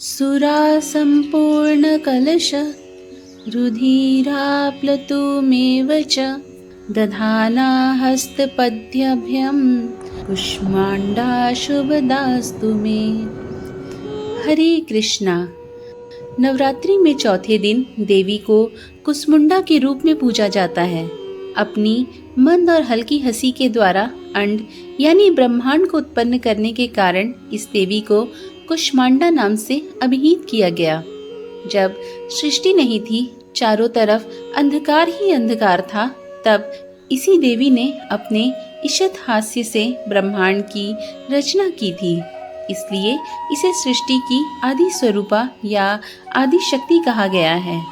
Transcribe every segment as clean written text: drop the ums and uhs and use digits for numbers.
सुरासम्पूर्णकलश रुधिराप्लुतमेव च दधाना हस्तपद्भ्यं कुष्माण्डा शुभदास्तु मे। हरे कृष्णा। नवरात्रि में चौथे दिन देवी को कुसमुंडा के रूप में पूजा जाता है। अपनी मंद और हल्की हंसी के द्वारा अंड यानी ब्रह्मांड को उत्पन्न करने के कारण इस देवी को कुष्मांडा नाम से अभिहित किया गया। जब सृष्टि नहीं थी, चारों तरफ अंधकार ही अंधकार था, तब इसी देवी ने अपने ईषत् हास्य से ब्रह्मांड की रचना की थी। इसलिए इसे सृष्टि की आदि स्वरूपा या आदि शक्ति कहा गया है।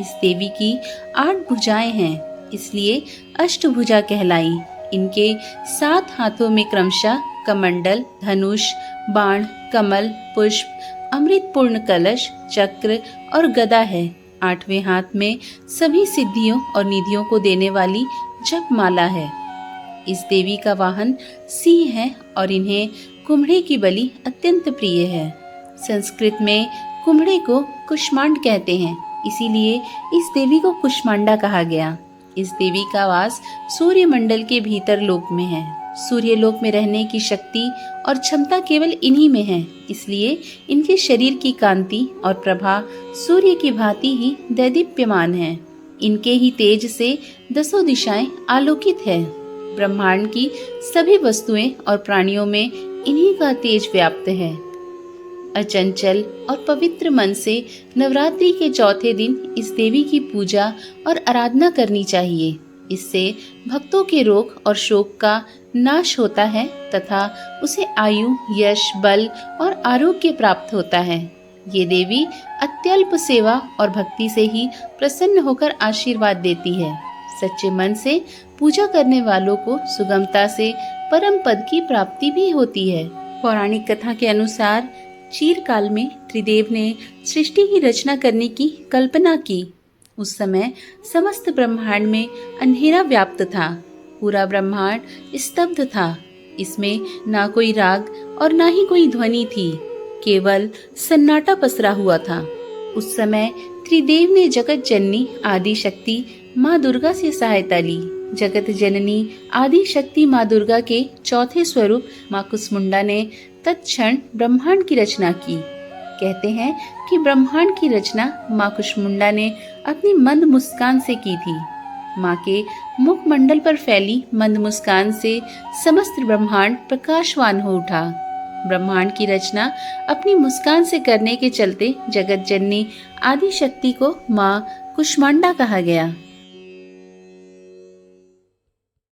इस देवी की 8 भुजाएं हैं, इसलिए अष्टभुजा कहलाई। इनके 7 हाथों में क्रमशः कमंडल, धनुष, बाण, कमल, पुष्प, अमृतपूर्ण कलश, चक्र और गदा है। 8वें हाथ में सभी सिद्धियों और निधियों को देने वाली जपमाला है। इस देवी का वाहन सिंह है और इन्हें कुम्हड़े की बलि अत्यंत प्रिय है। संस्कृत में कुम्हड़े को कुष्मांड कहते हैं, इसीलिए इस देवी को कुष्मांडा कहा गया। इस देवी का वास सूर्य मंडल के भीतर लोक में है। सूर्य लोक में रहने की शक्ति और क्षमता केवल इन्हीं में है, इसलिए इनके शरीर की कांति और प्रभा सूर्य की भांति ही दैदीप्यमान है। इनके ही तेज से 10 दिशाएं आलोकित है। ब्रह्मांड की सभी वस्तुएं और प्राणियों में इन्हीं का तेज व्याप्त है। अचंचल और पवित्र मन से नवरात्रि के चौथे दिन इस देवी की पूजा और आराधना करनी चाहिए। इससे भक्तों के रोग और शोक का नाश होता है तथा उसे आयु, यश, बल और आरोग्य प्राप्त होता है। ये देवी अत्यल्प सेवा और भक्ति से ही प्रसन्न होकर आशीर्वाद देती है। सच्चे मन से पूजा करने वालों को सुगमता से परम पद की प्राप्ति भी होती है। पौराणिक कथा के अनुसार चीरकाल में त्रिदेव ने सृष्टि की रचना करने की कल्पना की। उस समय समस्त ब्रह्मांड में अंधेरा व्याप्त था। पूरा ब्रह्मांड स्तब्ध था। इसमें ना कोई राग और ना ही कोई ध्वनि थी, केवल सन्नाटा पसरा हुआ था। उस समय त्रिदेव ने जगत जननी आदि शक्ति माँ दुर्गा से सहायता ली। जगत जननी आदि शक्ति माँ दुर्गा के चौथे स्वरूप माँ कुसमुंडा ने तत्क्षण ब्रह्मांड की रचना की। कहते हैं कि ब्रह्मांड की रचना माँ कुसमुंडा ने अपनी मंद मुस्कान से की थी। माँ के मुखमंडल पर फैली मंद मुस्कान से समस्त ब्रह्मांड प्रकाशवान हो उठा। ब्रह्मांड की रचना अपनी मुस्कान से करने के चलते जगत जननी आदि शक्ति को माँ कुष्मांडा कहा गया।